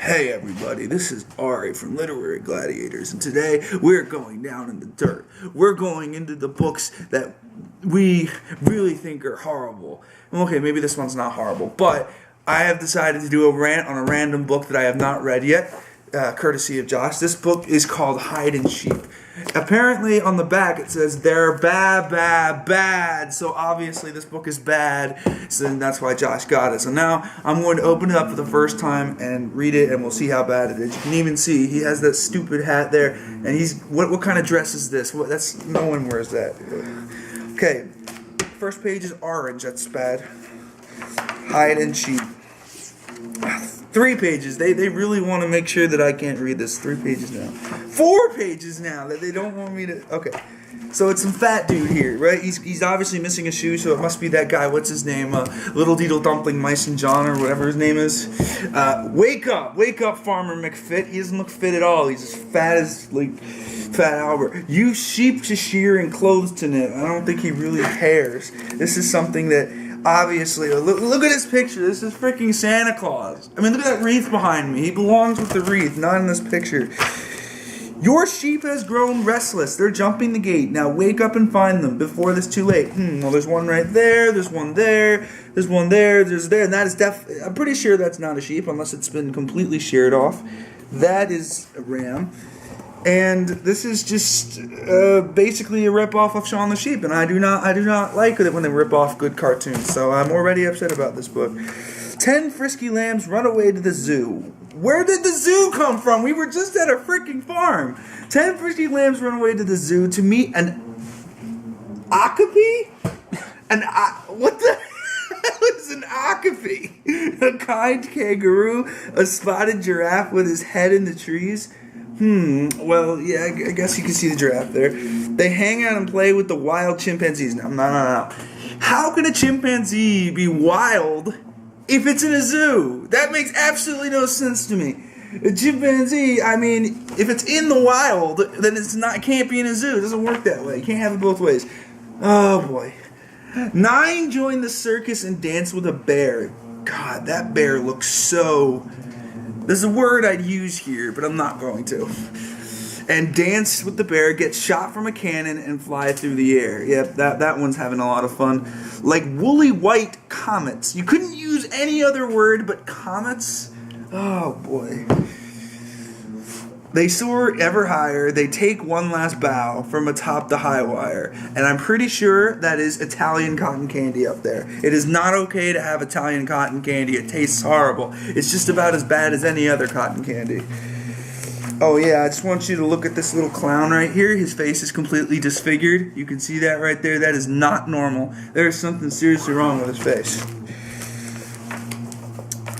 Hey everybody, this is Ari from Literary Gladiators, and today we're going down in the dirt. We're going into the books that we really think are horrible. Okay, maybe this one's not horrible, but I have decided to do a rant on a random book that I have not read yet, courtesy of Josh. This book is called Hide and Sheep. Apparently on the back it says they're bad, so obviously this book is bad, so that's why Josh got it. So now I'm going to open it up for the first time and read it, and we'll see how bad it is. You can even see he has that stupid hat there, and he's what kind of dress is this? That's no one wears that. Okay, first page is orange. That's bad. Hide and Sheep. 3 pages. They really want to make sure that I can't read this. 3 pages now. 4 pages now that they don't want me to. Okay. So it's some fat dude here, right? He's obviously missing a shoe, so it must be that guy. What's his name? Little Deedle Dumpling Mason John or whatever his name is. Wake up, Farmer McFit. He doesn't look fit at all. He's as fat as Fat Albert. Use sheep to shear and clothes to knit. I don't think he really cares. This is something that. Obviously, look at this picture. This is freaking Santa Claus. I mean, look at that wreath behind me. He belongs with the wreath, not in this picture. Your sheep has grown restless. They're jumping the gate. Now wake up and find them before it's too late. Well, there's one right there. There's one there. There's one there. There's there. And that is I'm pretty sure that's not a sheep unless it's been completely sheared off. That is a ram. And this is just basically a rip-off of Shaun the Sheep, and I do not like it when they rip off good cartoons. So I'm already upset about this book. 10 frisky lambs run away to the zoo. Where did the zoo come from? We were just at a freaking farm. 10 frisky lambs run away to the zoo to meet an okapi. What the hell is an okapi? A kind kangaroo, a spotted giraffe with his head in the trees. Well, yeah, I guess you can see the giraffe there. They hang out and play with the wild chimpanzees. No. How can a chimpanzee be wild if it's in a zoo? That makes absolutely no sense to me. A chimpanzee, I mean, if it's in the wild, then it can't be in a zoo. It doesn't work that way. You can't have it both ways. Oh, boy. 9 join the circus and dance with a bear. God, that bear looks so... There's a word I'd use here, but I'm not going to. And dance with the bear, get shot from a cannon, and fly through the air. Yep, that one's having a lot of fun. Like woolly white comets. You couldn't use any other word but comets? Oh, boy. They soar ever higher. They take one last bow from atop the high wire. And I'm pretty sure that is Italian cotton candy up there. It is not okay to have Italian cotton candy. It tastes horrible. It's just about as bad as any other cotton candy. Oh yeah, I just want you to look at this little clown right here. His face is completely disfigured. You can see that right there. That is not normal. There is something seriously wrong with his face.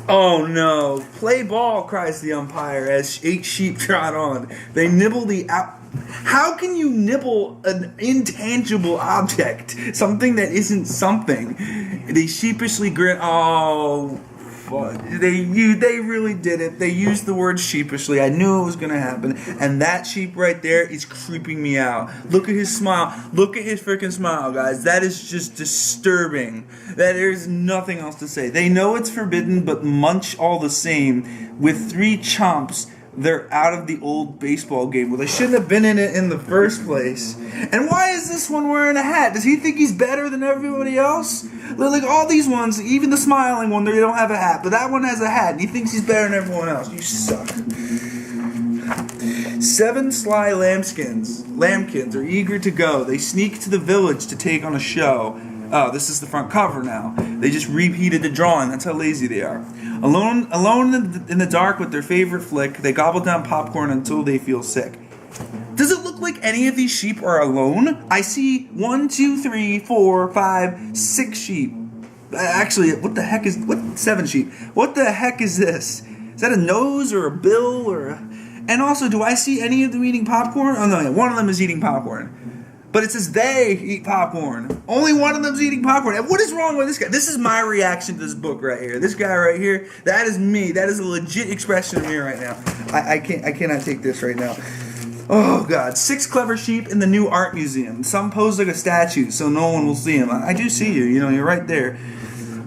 Oh no! Play ball, cries the umpire as 8 sheep trot on. They nibble the How can you nibble an intangible object? Something that isn't something. They sheepishly grin. Oh, fuck. They really did it. They used the word sheepishly. I knew it was going to happen. And that sheep right there is creeping me out. Look at his smile. Look at his freaking smile, guys. That is just disturbing. There's nothing else to say. They know it's forbidden, but munch all the same. With 3 chomps, they're out of the old baseball game. Well, they shouldn't have been in it in the first place. And why is this one wearing a hat? Does he think he's better than everybody else? Like all these ones, even the smiling one, they don't have a hat. But that one has a hat, and he thinks he's better than everyone else. You suck. 7 sly lambkins are eager to go. They sneak to the village to take on a show. Oh, this is the front cover now. They just repeated the drawing. That's how lazy they are. Alone in the dark with their favorite flick, they gobble down popcorn until they feel sick. Does it look like any of these sheep are alone? I see 1, 2, 3, 4, 5, 6 sheep. Actually, what the heck is... 7 sheep. What the heck is this? Is that a nose or a bill or a... And also, do I see any of them eating popcorn? Oh, no, one of them is eating popcorn. But it says they eat popcorn. Only one of them's eating popcorn. And what is wrong with this guy? This is my reaction to this book right here. This guy right here, that is me. That is a legit expression of me right now. I cannot take this right now. Oh, God. 6 clever sheep in the new art museum. Some pose like a statue so no one will see them. I do see you. You know, you're right there.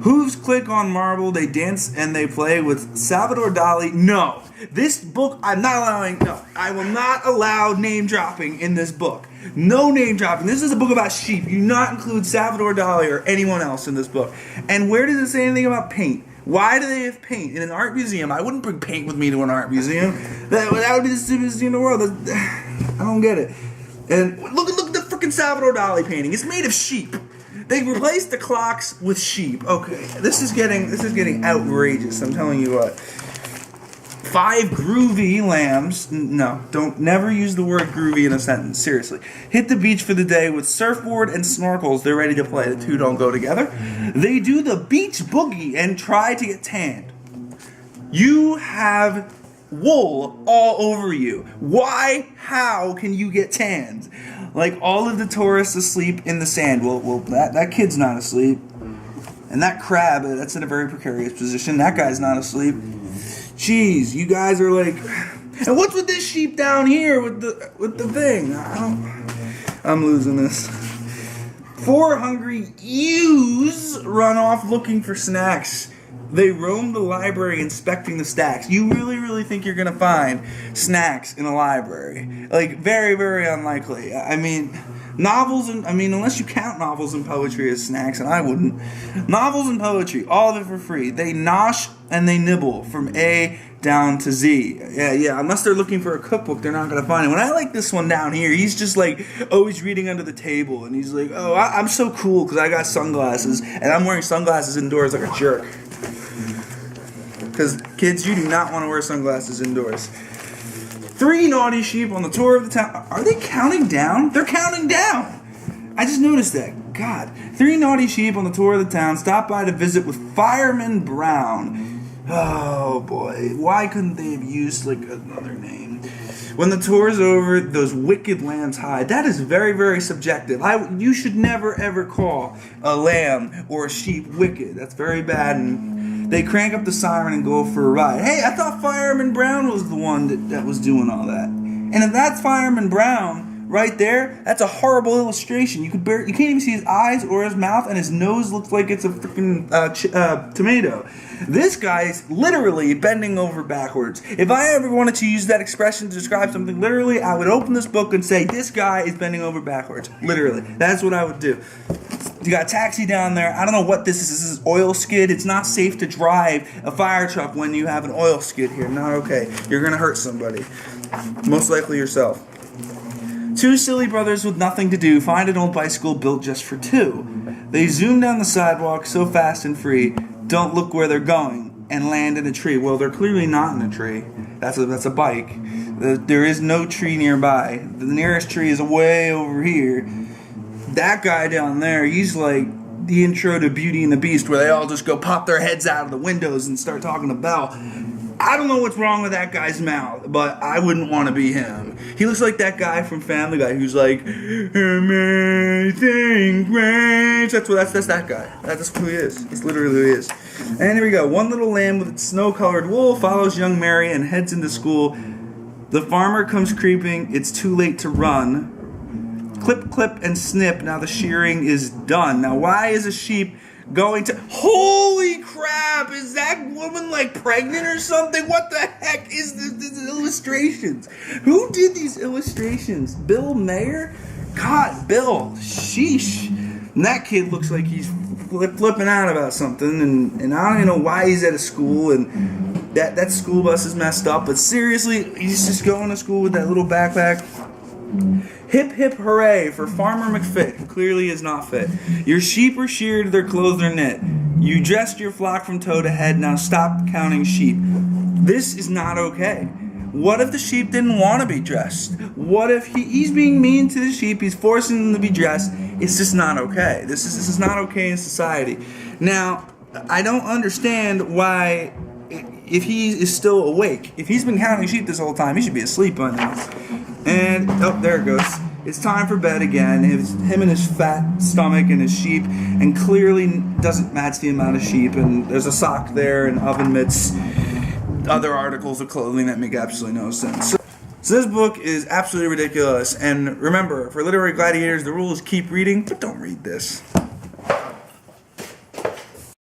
Hooves click on marble, they dance and they play with Salvador Dali. No. This book, I will not allow name dropping in this book. No name dropping. This is a book about sheep. You do not include Salvador Dali or anyone else in this book. And where does it say anything about paint? Why do they have paint in an art museum? I wouldn't bring paint with me to an art museum. That would be the stupidest thing in the world. I don't get it. And look at the freaking Salvador Dali painting. It's made of sheep. They replaced the clocks with sheep. Okay, this is getting outrageous. I'm telling you what. 5 groovy lambs. No, never use the word groovy in a sentence. Seriously. Hit the beach for the day with surfboard and snorkels. They're ready to play. The two don't go together. They do the beach boogie and try to get tanned. You have wool all over you. Why? How can you get tanned? Like all of the tourists asleep in the sand. Well, that kid's not asleep. And that crab, that's in a very precarious position. That guy's not asleep. Jeez, you guys are like, and what's with this sheep down here with the thing? I'm losing this. 4 hungry ewes run off looking for snacks. They roam the library inspecting the stacks. You really think you're going to find snacks in a library? Like, very, very unlikely. I mean, unless you count novels and poetry as snacks, and I wouldn't. Novels and poetry, all of it for free. They nosh and they nibble from A down to Z. Yeah, unless they're looking for a cookbook, they're not going to find it. When I like this one down here, he's just like always reading under the table, and he's like, oh, I'm so cool because I got sunglasses, and I'm wearing sunglasses indoors like a jerk. Because, kids, you do not want to wear sunglasses indoors. 3 naughty sheep on the tour of the town. Are they counting down? They're counting down! I just noticed that. God. 3 naughty sheep on the tour of the town stop by to visit with Fireman Brown. Oh, boy. Why couldn't they have used, like, another name? When the tour's over, those wicked lambs hide. That is very, very subjective. You should never, ever call a lamb or a sheep wicked. That's very bad, and they crank up the siren and go for a ride. Hey, I thought Fireman Brown was the one that was doing all that. And if that's Fireman Brown right there, that's a horrible illustration. You can't even see his eyes or his mouth, and his nose looks like it's a freaking tomato. This guy is literally bending over backwards. If I ever wanted to use that expression to describe something literally, I would open this book and say, this guy is bending over backwards. Literally. That's what I would do. You got a taxi down there. I don't know what this is. This is oil skid. It's not safe to drive a fire truck when you have an oil skid here. Not okay. You're going to hurt somebody. Most likely yourself. 2 silly brothers with nothing to do find an old bicycle built just for 2. They zoom down the sidewalk so fast and free, don't look where they're going, and land in a tree. Well, they're clearly not in a tree. That's a bike. There is no tree nearby. The nearest tree is way over here. That guy down there, he's like the intro to Beauty and the Beast, where they all just go pop their heads out of the windows and start talking to Belle. I don't know what's wrong with that guy's mouth, but I wouldn't want to be him. He looks like that guy from Family Guy who's like, amazing grace. That's that guy. That's who he is. It's literally who he is. And here we go. One little lamb with its snow-colored wool follows young Mary and heads into school. The farmer comes creeping. It's too late to run. Clip, clip, and snip. Now the shearing is done. Now why is a sheep going to... Holy crap! Is that woman like pregnant or something? What the heck is this? These illustrations? Who did these illustrations? Bill Mayer? God, Bill. Sheesh. And that kid looks like he's flipping out about something, and I don't even know why he's at a school, and that school bus is messed up, but seriously, he's just going to school with that little backpack. Hip hip hooray for Farmer McFit, who clearly is not fit. Your sheep are sheared, their clothes are knit. You dressed your flock from toe to head, now stop counting sheep. This is not okay. What if the sheep didn't want to be dressed? What if he's being mean to the sheep, he's forcing them to be dressed? It's just not okay. This is not okay in society. Now, I don't understand why, if he is still awake, if he's been counting sheep this whole time, he should be asleep by now. And, oh, there it goes. It's time for bed again. It's him and his fat stomach and his sheep, and clearly doesn't match the amount of sheep, and there's a sock there and oven mitts, other articles of clothing that make absolutely no sense. So this book is absolutely ridiculous, and remember, for literary gladiators, the rule is keep reading, but don't read this.